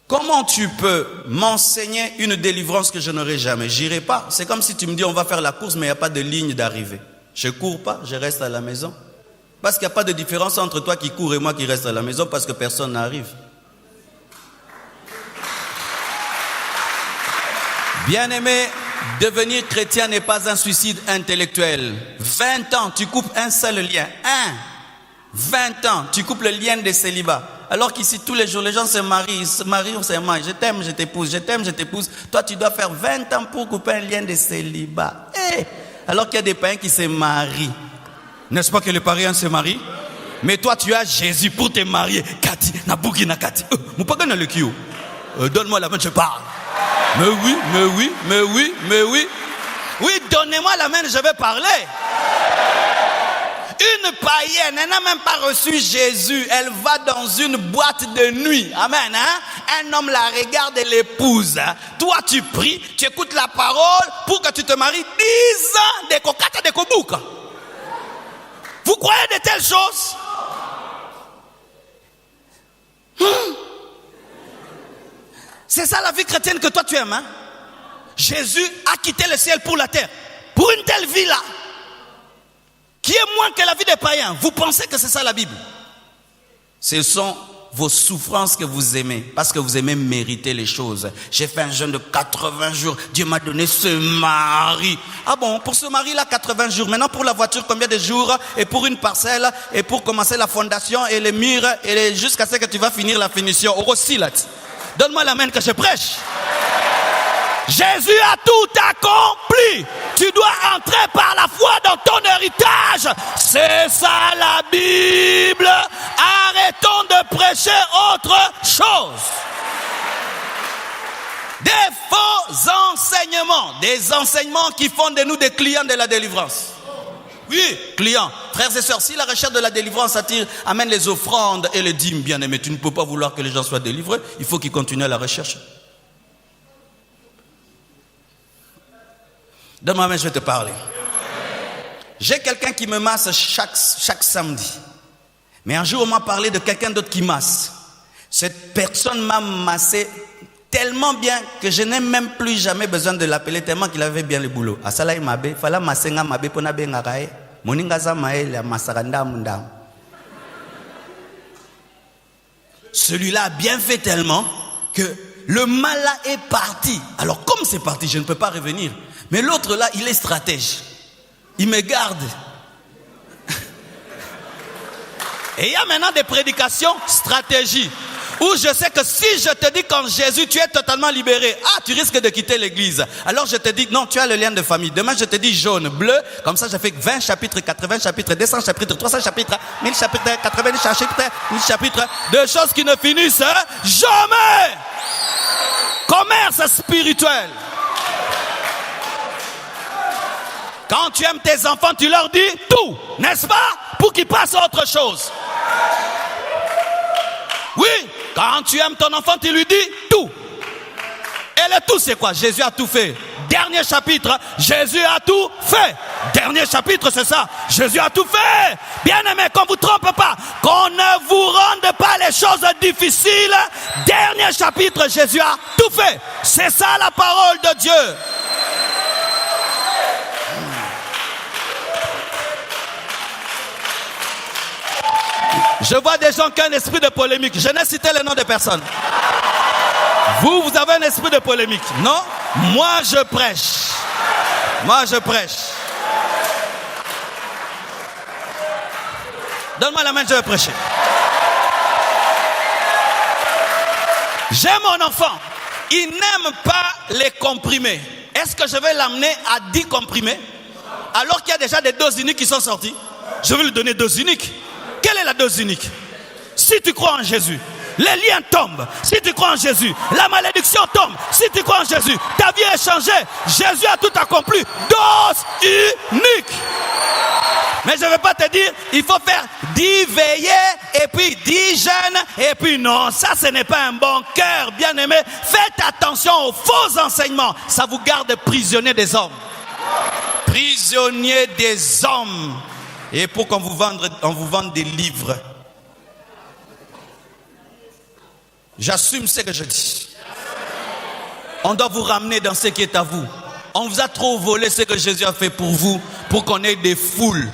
Comment tu peux m'enseigner une délivrance que je n'aurai jamais? J'irai pas. C'est comme si tu me dis on va faire la course mais il n'y a pas de ligne d'arrivée. Je cours pas, je reste à la maison. Parce qu'il n'y a pas de différence entre toi qui cours et moi qui reste à la maison parce que personne n'arrive. Bien-aimé, devenir chrétien n'est pas un suicide intellectuel. 20 ans, tu coupes un seul lien. 20 ans, tu coupes le lien des célibats. Alors qu'ici, tous les jours, les gens se marient, on se marie. Je t'aime, je t'épouse, je t'aime, je t'épouse. Toi, tu dois faire 20 ans pour couper un lien de célibat. Alors qu'il y a des païens qui se marient. N'est-ce pas que les païens se marient? Mais toi, tu as Jésus pour te marier. Kati, Nabuki, Nakati. Donne-moi la main, je parle. Mais oui, mais oui, mais oui, mais oui. Oui, donnez-moi la main, je vais parler. Une païenne, elle n'a même pas reçu Jésus. Elle va dans une boîte de nuit. Amen. Hein? Un homme la regarde et l'épouse. Hein? Toi, tu pries, tu écoutes la parole pour que tu te maries 10 ans de kokata de kobuka. Vous croyez de telles choses? C'est ça la vie chrétienne que toi tu aimes, hein? Jésus a quitté le ciel pour la terre. Pour une telle vie-là, qui est moins que la vie des païens. Vous pensez que c'est ça la Bible? Ce sont vos souffrances que vous aimez, parce que vous aimez mériter les choses. J'ai fait un jeûne de 80 jours. Dieu m'a donné ce mari. Ah bon, pour ce mari-là, 80 jours. Maintenant, pour la voiture, combien de jours? Et pour une parcelle, et pour commencer la fondation, et les murs, et jusqu'à ce que tu vas finir la finition. Au Rossilat. Donne-moi la main que je prêche. Jésus a tout accompli. Tu dois entrer par la foi dans ton héritage. C'est ça la Bible. Arrêtons de prêcher autre chose. Des faux enseignements. Des enseignements qui font de nous des clients de la délivrance. Oui, clients. Frères et sœurs, si la recherche de la délivrance amène les offrandes et les dîmes, bien aimés, tu ne peux pas vouloir que les gens soient délivrés. Il faut qu'ils continuent la recherche. Donne-moi la main, je vais te parler. J'ai quelqu'un qui me masse chaque samedi. Mais un jour, on m'a parlé de quelqu'un d'autre qui masse. Cette personne m'a massé tellement bien que je n'ai même plus jamais besoin de l'appeler tellement qu'il avait bien le boulot. Asalaï mabe, fala masenga mabe pona bengarae, moningaza maele masaranda mundam. Celui-là a bien fait tellement que le mal là est parti. Alors comme c'est parti, je ne peux pas revenir. Mais l'autre là, il est stratège. Il me garde. Et il y a maintenant des prédications stratégie. Où je sais que si je te dis qu'en Jésus tu es totalement libéré, tu risques de quitter l'église. Alors je te dis, non, tu as le lien de famille. Demain je te dis jaune, bleu, comme ça je fais 20 chapitres, 80 chapitres, 200 chapitres, 300 chapitres, 1000 chapitres, 80 chapitres, 1000 chapitres, de choses qui ne finissent jamais. commerce spirituel. Quand tu aimes tes enfants, tu leur dis tout, n'est-ce pas? Pour qu'ils passent à autre chose. Oui, quand tu aimes ton enfant, tu lui dis tout. Et le tout, c'est quoi? Jésus a tout fait. Dernier chapitre, Jésus a tout fait. Dernier chapitre, c'est ça. Jésus a tout fait. Bien-aimé, qu'on ne vous trompe pas. Qu'on ne vous rende pas les choses difficiles. Dernier chapitre, Jésus a tout fait. C'est ça la parole de Dieu. Je vois des gens qui ont un esprit de polémique. Je n'ai cité le nom de personne. Vous avez un esprit de polémique, non? Moi, je prêche. Moi, je prêche. Donne-moi la main, je vais prêcher. J'ai mon enfant. Il n'aime pas les comprimés. Est-ce que je vais l'amener à 10 comprimés? Alors qu'il y a déjà des doses uniques qui sont sorties. Je vais lui donner doses uniques. Quelle est la dose unique? Si tu crois en Jésus, les liens tombent. Si tu crois en Jésus, la malédiction tombe. Si tu crois en Jésus, ta vie est changée. Jésus a tout accompli. Dose unique. Mais je ne vais pas te dire, il faut faire 10 veillées et puis 10 jeûnes. Et puis non, ça ce n'est pas un bon cœur, bien-aimé. Faites attention aux faux enseignements. Ça vous garde prisonnier des hommes. Prisonnier des hommes. Et pour qu'on vous vende des livres. J'assume ce que je dis. On doit vous ramener dans ce qui est à vous. On vous a trop volé ce que Jésus a fait pour vous, pour qu'on ait des foules.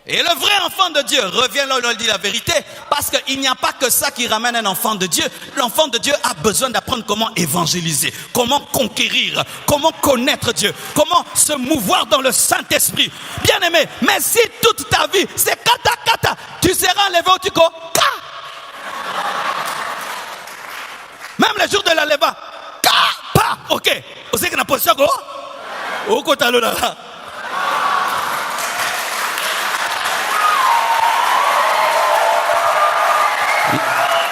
Et le vrai enfant de Dieu revient là où on dit la vérité, parce qu'il n'y a pas que ça qui ramène un enfant de Dieu. L'enfant de Dieu a besoin d'apprendre comment évangéliser, comment conquérir, comment connaître Dieu, comment se mouvoir dans le Saint-Esprit. Bien aimé, mais si toute ta vie c'est kata kata, tu seras enlevé au tico. Même le jour de la leva, pa, ok. Vous savez que la position quoi? Au côté de là.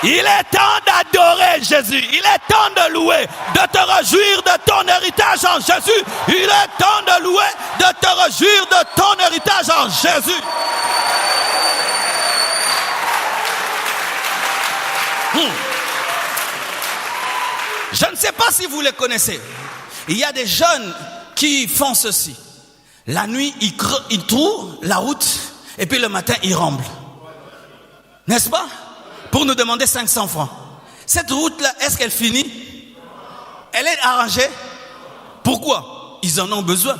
Il est temps d'adorer Jésus. Il est temps de louer, de te réjouir de ton héritage en Jésus. Il est temps de louer, de te réjouir de ton héritage en Jésus. Je ne sais pas si vous les connaissez. Il y a des jeunes qui font ceci. La nuit, ils trouvent la route et puis le matin, ils remblent. N'est-ce pas? Pour nous demander 500 francs. Cette route-là, est-ce qu'elle finit? Elle est arrangée? Pourquoi? Ils en ont besoin.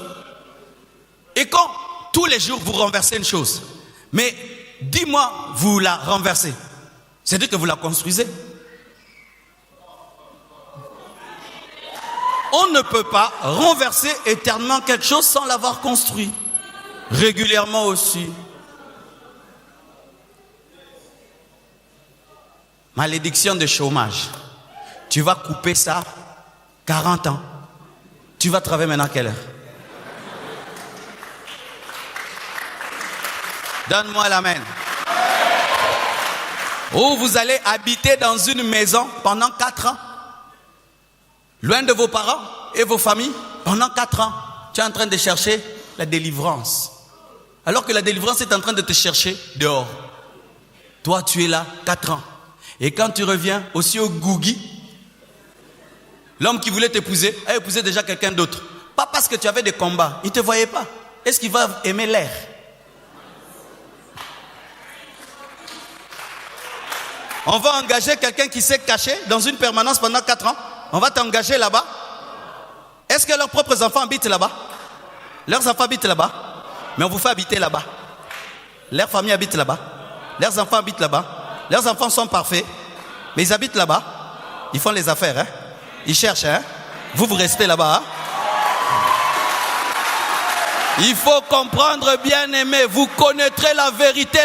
Et quand tous les jours vous renversez une chose, mais dis-moi, vous la renversez, c'est-à-dire que vous la construisez. On ne peut pas renverser éternellement quelque chose sans l'avoir construit. Régulièrement aussi. Malédiction de chômage. Tu vas couper ça 40 ans. Tu vas travailler maintenant à quelle heure? Donne-moi la main. Ou vous allez habiter dans une maison pendant 4 ans. Loin de vos parents et vos familles. Pendant 4 ans. Tu es en train de chercher la délivrance. Alors que la délivrance est en train de te chercher dehors. Toi, tu es là 4 ans. Et quand tu reviens aussi au Gougui, l'homme qui voulait t'épouser a épousé déjà quelqu'un d'autre. Pas parce que tu avais des combats. Il ne te voyait pas. Est-ce qu'il va aimer l'air? On va engager quelqu'un qui s'est caché dans une permanence pendant 4 ans. On va t'engager là-bas. Est-ce que leurs propres enfants habitent là-bas? Leurs enfants habitent là-bas. Mais on vous fait habiter là-bas. Leurs familles habitent là-bas. Leurs enfants habitent là-bas. Leurs enfants sont parfaits, mais ils habitent là-bas. Ils font les affaires, hein? Ils cherchent, hein? Vous restez là-bas, hein? Il faut comprendre, bien aimé, vous connaîtrez la vérité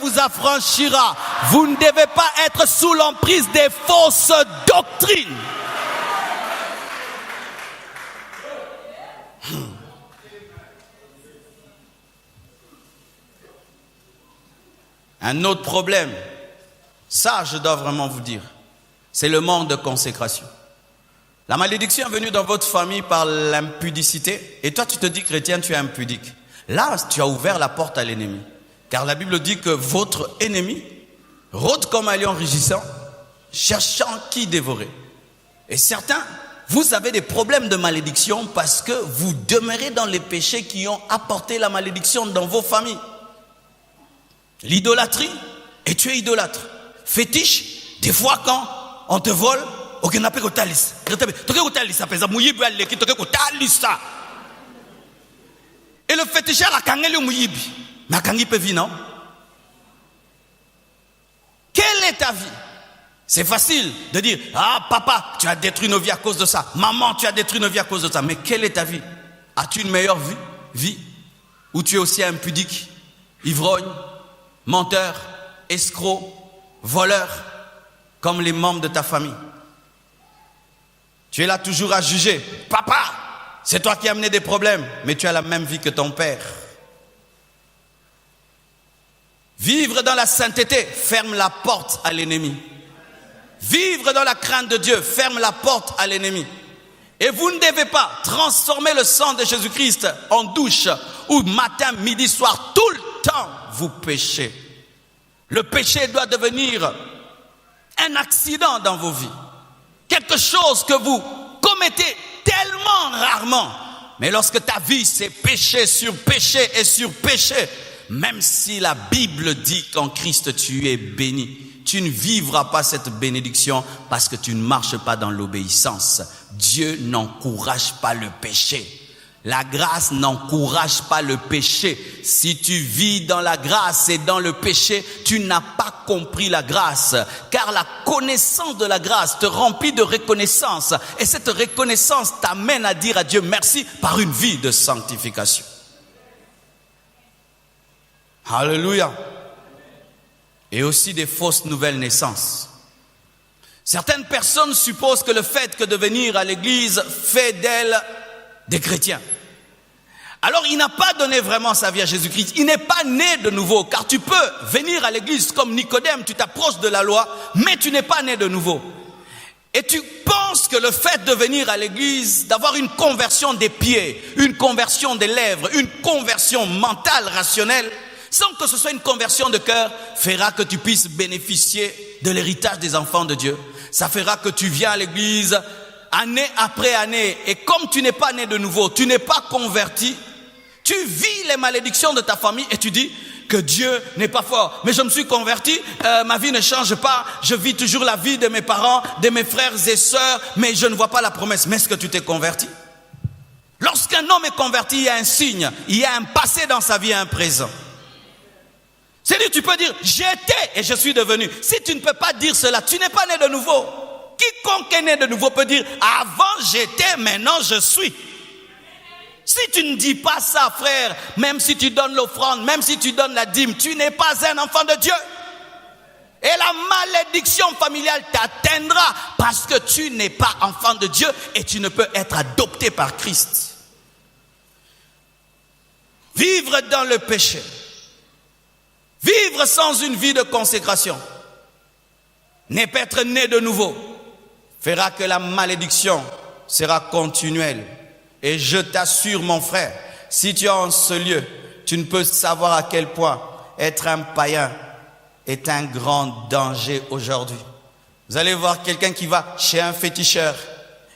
vous affranchira. Vous ne devez pas être sous l'emprise des fausses doctrines. Un autre problème. Ça, je dois vraiment vous dire. c'est le manque de consécration. La malédiction est venue dans votre famille par l'impudicité. Et toi, tu te dis, chrétien, tu es impudique. Là, tu as ouvert la porte à l'ennemi. Car la Bible dit que votre ennemi rôde comme un lion rugissant, cherchant qui dévorer. Et certains, vous avez des problèmes de malédiction parce que vous demeurez dans les péchés qui ont apporté la malédiction dans vos familles. L'idolâtrie, et tu es idolâtre. Fétiche, des fois quand on te vole, ok, n'a pas que talis. Et le féticheur a kangeli mouyibi. Mais kangi peut vivre, non? Quelle est ta vie? C'est facile de dire, ah papa, tu as détruit nos vies à cause de ça. Maman, tu as détruit nos vies à cause de ça. Mais quelle est ta vie? As-tu une meilleure vie? Ou tu es aussi impudique, ivrogne, menteur, escroc, voleur, comme les membres de ta famille? Tu es là toujours à juger. Papa, c'est toi qui as amené des problèmes, mais tu as la même vie que ton père. Vivre dans la sainteté ferme la porte à l'ennemi. Vivre dans la crainte de Dieu ferme la porte à l'ennemi. Et vous ne devez pas transformer le sang de Jésus-Christ en douche où matin, midi, soir, tout le temps vous péchez. Le péché doit devenir un accident dans vos vies. Quelque chose que vous commettez tellement rarement. Mais lorsque ta vie c'est péché sur péché et sur péché, même si la Bible dit qu'en Christ tu es béni, tu ne vivras pas cette bénédiction parce que tu ne marches pas dans l'obéissance. Dieu n'encourage pas le péché. La grâce n'encourage pas le péché. Si tu vis dans la grâce et dans le péché, tu n'as pas compris la grâce. Car la connaissance de la grâce te remplit de reconnaissance. Et cette reconnaissance t'amène à dire à Dieu merci par une vie de sanctification. Alléluia. Et aussi des fausses nouvelles naissances. Certaines personnes supposent que le fait que de venir à l'église fait d'elles des chrétiens. Alors il n'a pas donné vraiment sa vie à Jésus-Christ. Il n'est pas né de nouveau. Car tu peux venir à l'église comme Nicodème, tu t'approches de la loi, mais tu n'es pas né de nouveau. Et tu penses que le fait de venir à l'église, d'avoir une conversion des pieds, une conversion des lèvres, une conversion mentale, rationnelle, sans que ce soit une conversion de cœur, fera que tu puisses bénéficier de l'héritage des enfants de Dieu. Ça fera que tu viens à l'église année après année, et comme tu n'es pas né de nouveau, tu n'es pas converti, tu vis les malédictions de ta famille et tu dis que Dieu n'est pas fort. Mais je me suis converti, ma vie ne change pas, je vis toujours la vie de mes parents, de mes frères et sœurs, mais je ne vois pas la promesse. Mais est-ce que tu t'es converti? Lorsqu'un homme est converti, il y a un signe, il y a un passé dans sa vie et un présent. C'est-à-dire, tu peux dire, j'étais et je suis devenu. Si tu ne peux pas dire cela, tu n'es pas né de nouveau. Quiconque est né de nouveau peut dire, avant j'étais, maintenant je suis. Si tu ne dis pas ça, frère, même si tu donnes l'offrande, même si tu donnes la dîme, tu n'es pas un enfant de Dieu. Et la malédiction familiale t'atteindra parce que tu n'es pas enfant de Dieu et tu ne peux être adopté par Christ. Vivre dans le péché. Vivre sans une vie de consécration, n'est pas être né de nouveau, fera que la malédiction sera continuelle. Et je t'assure, mon frère, si tu es en ce lieu, tu ne peux savoir à quel point être un païen est un grand danger aujourd'hui. Vous allez voir quelqu'un qui va chez un féticheur,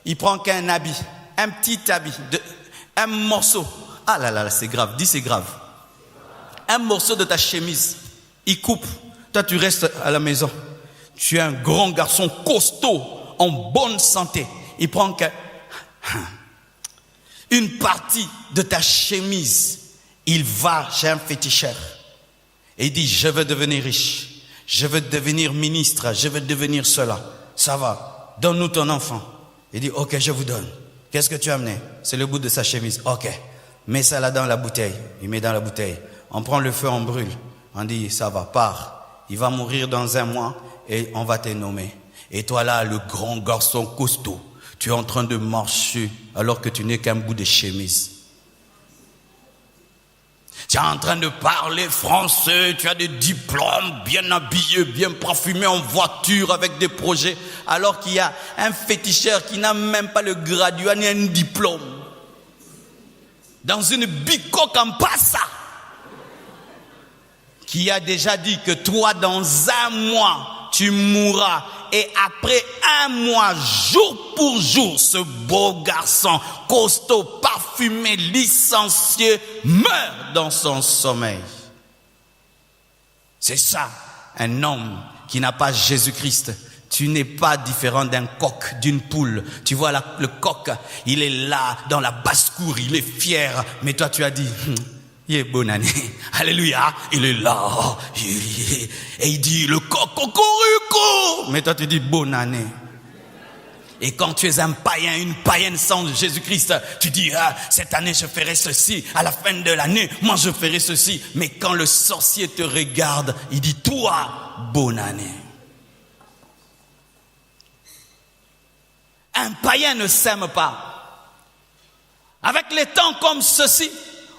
il prend qu'un habit, un petit habit, un morceau. Ah là là, c'est grave, dis c'est grave. Un morceau de ta chemise, il coupe. Toi, tu restes à la maison. Tu es un grand garçon costaud, en bonne santé. Il prend une partie de ta chemise. Il va chez un féticheur. Et il dit, je veux devenir riche. Je veux devenir ministre. Je veux devenir cela. Ça va. Donne-nous ton enfant. Il dit, ok, je vous donne. Qu'est-ce que tu as amené? C'est le bout de sa chemise. Ok. Mets ça là dans la bouteille. Il met dans la bouteille. On prend le feu, on brûle. On dit, ça va, pars. Il va mourir dans 1 mois et on va te nommer. Et toi là, le grand garçon costaud, tu es en train de marcher alors que tu n'es qu'un bout de chemise. Tu es en train de parler français, tu as des diplômes, bien habillé, bien parfumé, en voiture, avec des projets, alors qu'il y a un féticheur qui n'a même pas le graduat ni un diplôme. Dans une bicoque en passa, qui a déjà dit que toi, dans un mois, tu mourras. Et après un mois, jour pour jour, ce beau garçon, costaud, parfumé, licencié, meurt dans son sommeil. C'est ça, un homme qui n'a pas Jésus-Christ. Tu n'es pas différent d'un coq, d'une poule. Tu vois, le coq, il est là, dans la basse-cour, il est fier. Mais toi, tu as dit... Il est bonne année. Alléluia. Il est là. Et il dit, le coq, cocorico. Mais toi, tu dis, bonne année. Et quand tu es un païen, une païenne sans Jésus-Christ, tu dis, cette année, je ferai ceci. À la fin de l'année, moi, je ferai ceci. Mais quand le sorcier te regarde, il dit, toi, bonne année. Un païen ne s'aime pas. Avec les temps comme ceci,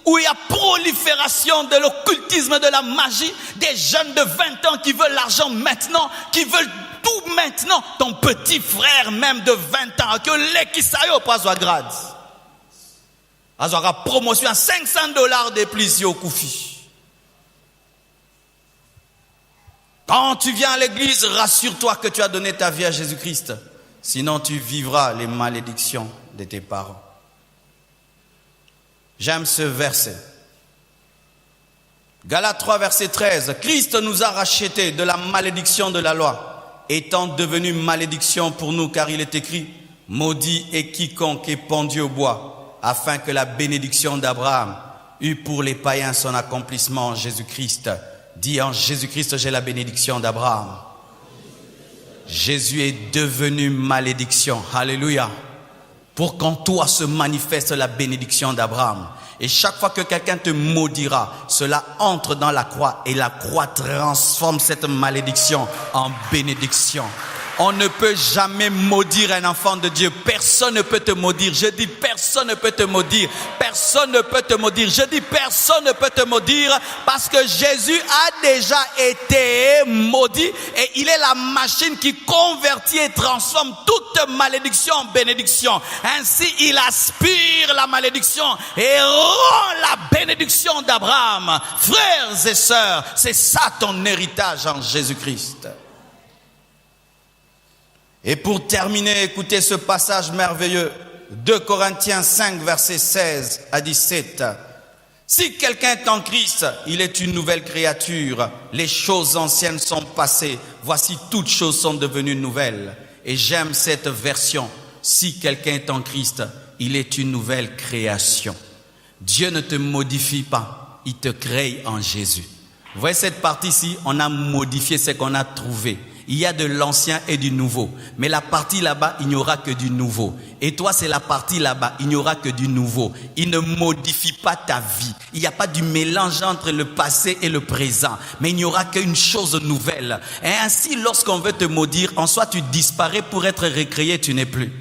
où il y a prolifération de l'occultisme, de la magie, des jeunes de 20 ans qui veulent l'argent maintenant, qui veulent tout maintenant, ton petit frère même de 20 ans, que l'équisayo pas à grade. Azora promotion à $500 de plus au Koufi. Quand tu viens à l'église, rassure-toi que tu as donné ta vie à Jésus-Christ. Sinon tu vivras les malédictions de tes parents. J'aime ce verset. Galates 3, verset 13. Christ nous a rachetés de la malédiction de la loi, étant devenu malédiction pour nous, car il est écrit, maudit est quiconque est pendu au bois, afin que la bénédiction d'Abraham eût pour les païens son accomplissement en Jésus-Christ. Dis en Jésus-Christ, j'ai la bénédiction d'Abraham. Jésus est devenu malédiction. Alléluia. Pour qu'en toi se manifeste la bénédiction d'Abraham. Et chaque fois que quelqu'un te maudira, cela entre dans la croix et la croix transforme cette malédiction en bénédiction. On ne peut jamais maudire un enfant de Dieu. Personne ne peut te maudire. Je dis personne ne peut te maudire. Personne ne peut te maudire. Je dis personne ne peut te maudire parce que Jésus a déjà été maudit et il est la machine qui convertit et transforme toute malédiction en bénédiction. Ainsi, il aspire la malédiction et rend la bénédiction d'Abraham. Frères et sœurs, c'est ça ton héritage en Jésus-Christ. Et pour terminer, écoutez ce passage merveilleux, 2 Corinthiens 5, versets 16 à 17. Si quelqu'un est en Christ, il est une nouvelle créature. Les choses anciennes sont passées. Voici, toutes choses sont devenues nouvelles. Et j'aime cette version. Si quelqu'un est en Christ, il est une nouvelle création. Dieu ne te modifie pas, il te crée en Jésus. Vous voyez cette partie-ci, on a modifié ce qu'on a trouvé. Il y a de l'ancien et du nouveau. Mais la partie là-bas, il n'y aura que du nouveau. Et toi, c'est la partie là-bas, il n'y aura que du nouveau. Il ne modifie pas ta vie. Il n'y a pas du mélange entre le passé et le présent. Mais il n'y aura qu'une chose nouvelle. Et ainsi, lorsqu'on veut te maudire, en soi, tu disparais pour être recréé, tu n'es plus.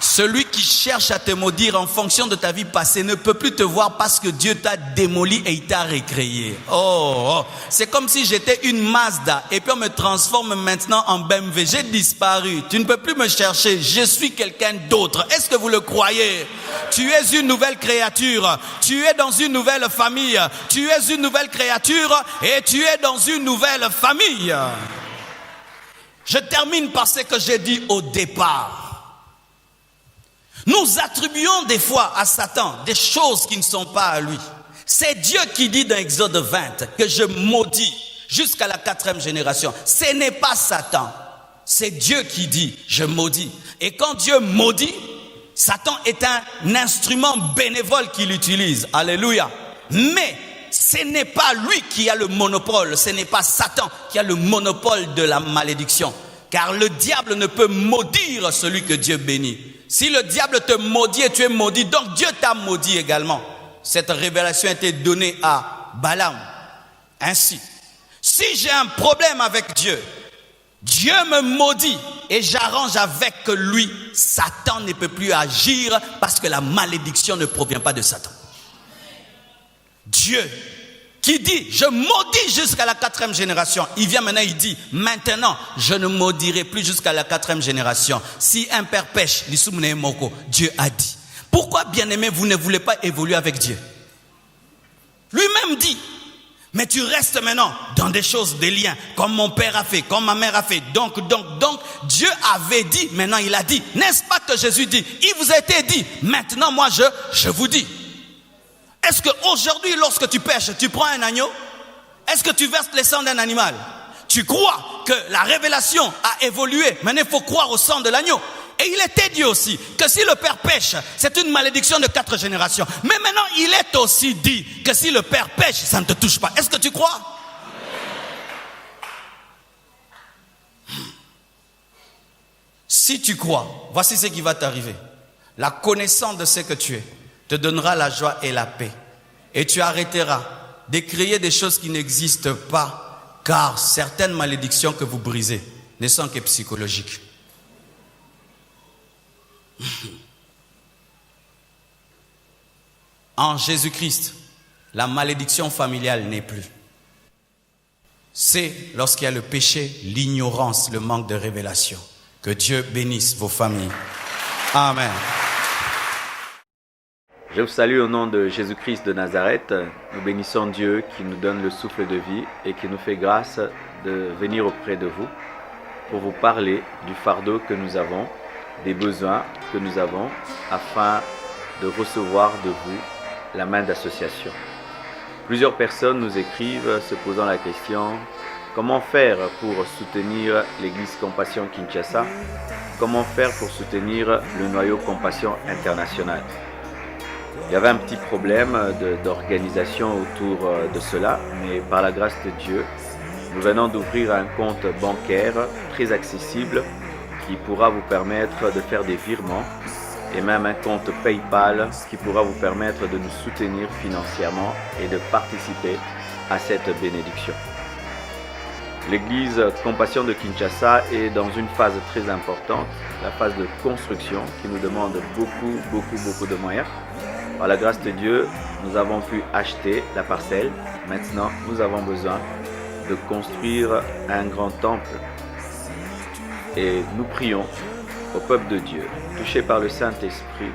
Celui qui cherche à te maudire en fonction de ta vie passée ne peut plus te voir parce que Dieu t'a démoli et il t'a recréé. Oh, c'est comme si j'étais une Mazda et puis on me transforme maintenant en BMW. J'ai disparu. Tu ne peux plus me chercher. Je suis quelqu'un d'autre. Est-ce que vous le croyez? Tu es une nouvelle créature. Tu es dans une nouvelle famille. Tu es une nouvelle créature et tu es dans une nouvelle famille. Je termine par ce que j'ai dit au départ. Nous attribuons des fois à Satan des choses qui ne sont pas à lui. C'est Dieu qui dit dans Exode 20 que je maudis jusqu'à la 4e génération. Ce n'est pas Satan. C'est Dieu qui dit je maudis. Et quand Dieu maudit, Satan est un instrument bénévole qu'il utilise. Alléluia. Mais ce n'est pas lui qui a le monopole. Ce n'est pas Satan qui a le monopole de la malédiction. Car le diable ne peut maudire celui que Dieu bénit. Si le diable te maudit et tu es maudit, donc Dieu t'a maudit également. Cette révélation a été donnée à Balaam. Ainsi, si j'ai un problème avec Dieu, Dieu me maudit et j'arrange avec lui. Satan ne peut plus agir parce que la malédiction ne provient pas de Satan. Dieu qui dit, je maudis jusqu'à la 4e génération. Il vient maintenant, il dit, maintenant, je ne maudirai plus jusqu'à la 4e génération. Si un père pêche, Dieu a dit. Pourquoi, bien-aimé, vous ne voulez pas évoluer avec Dieu? Lui-même dit, mais tu restes maintenant dans des choses, des liens, comme mon père a fait, comme ma mère a fait. Donc, Dieu avait dit, maintenant il a dit. N'est-ce pas que Jésus dit? Il vous a été dit, maintenant moi je vous dis. Est-ce qu'aujourd'hui, lorsque tu pêches, tu prends un agneau? Est-ce que tu verses le sang d'un animal? Tu crois que la révélation a évolué. Maintenant, il faut croire au sang de l'agneau. Et il était dit aussi que si le père pêche, c'est une malédiction de 4 générations. Mais maintenant, il est aussi dit que si le père pêche, ça ne te touche pas. Est-ce que tu crois? Si tu crois, voici ce qui va t'arriver. La connaissance de ce que tu es te donnera la joie et la paix. Et tu arrêteras de créer des choses qui n'existent pas, car certaines malédictions que vous brisez ne sont que psychologiques. En Jésus-Christ, la malédiction familiale n'est plus. C'est lorsqu'il y a le péché, l'ignorance, le manque de révélation. Que Dieu bénisse vos familles. Amen. Je vous salue au nom de Jésus-Christ de Nazareth. Nous bénissons Dieu qui nous donne le souffle de vie et qui nous fait grâce de venir auprès de vous pour vous parler du fardeau que nous avons, des besoins que nous avons afin de recevoir de vous la main d'association. Plusieurs personnes nous écrivent se posant la question: comment faire pour soutenir l'église Compassion Kinshasa? Comment faire pour soutenir le noyau Compassion International? Il y avait un petit problème d'organisation autour de cela, mais par la grâce de Dieu, nous venons d'ouvrir un compte bancaire très accessible qui pourra vous permettre de faire des virements et même un compte PayPal qui pourra vous permettre de nous soutenir financièrement et de participer à cette bénédiction. L'église Compassion de Kinshasa est dans une phase très importante, la phase de construction qui nous demande beaucoup de moyens. Par la grâce de Dieu, nous avons pu acheter la parcelle. Maintenant, nous avons besoin de construire un grand temple. Et nous prions au peuple de Dieu, touché par le Saint-Esprit,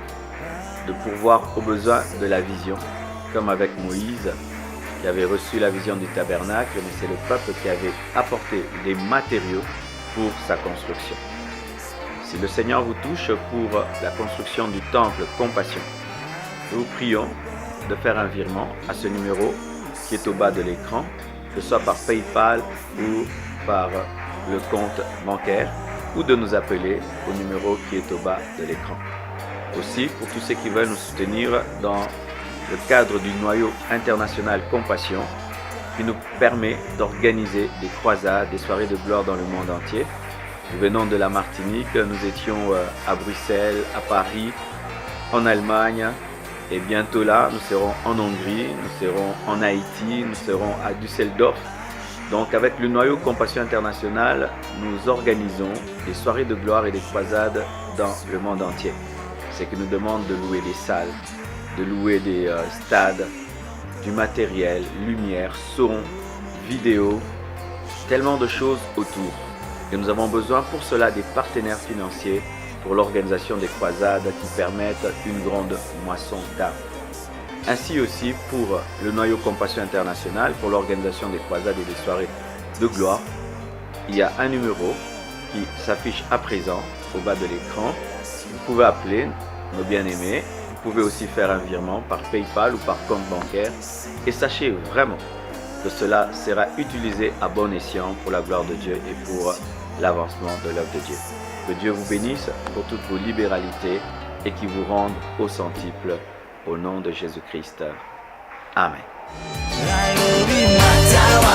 de pourvoir aux besoins de la vision, comme avec Moïse, qui avait reçu la vision du tabernacle, mais c'est le peuple qui avait apporté les matériaux pour sa construction. Si le Seigneur vous touche pour la construction du temple Compassion, nous vous prions de faire un virement à ce numéro qui est au bas de l'écran, que ce soit par PayPal ou par le compte bancaire, ou de nous appeler au numéro qui est au bas de l'écran. Aussi, pour tous ceux qui veulent nous soutenir dans le cadre du noyau international Compassion, qui nous permet d'organiser des croisades, des soirées de gloire dans le monde entier. Nous venons de la Martinique, nous étions à Bruxelles, à Paris, en Allemagne, et bientôt là, nous serons en Hongrie, nous serons en Haïti, nous serons à Düsseldorf. Donc avec le noyau Compassion International, nous organisons des soirées de gloire et des croisades dans le monde entier. C'est que nous demande de louer des salles, de louer des stades, du matériel, lumière, son, vidéo, tellement de choses autour. Et nous avons besoin pour cela des partenaires financiers pour l'organisation des croisades qui permettent une grande moisson d'âmes. Ainsi aussi pour le noyau Compassion International, pour l'organisation des croisades et des soirées de gloire, il y a un numéro qui s'affiche à présent au bas de l'écran. Vous pouvez appeler nos bien-aimés, vous pouvez aussi faire un virement par PayPal ou par compte bancaire. Et sachez vraiment que cela sera utilisé à bon escient pour la gloire de Dieu et pour l'avancement de l'œuvre de Dieu. Que Dieu vous bénisse pour toutes vos libéralités et qu'il vous rende au centuple. Au nom de Jésus-Christ. Amen. Matawa,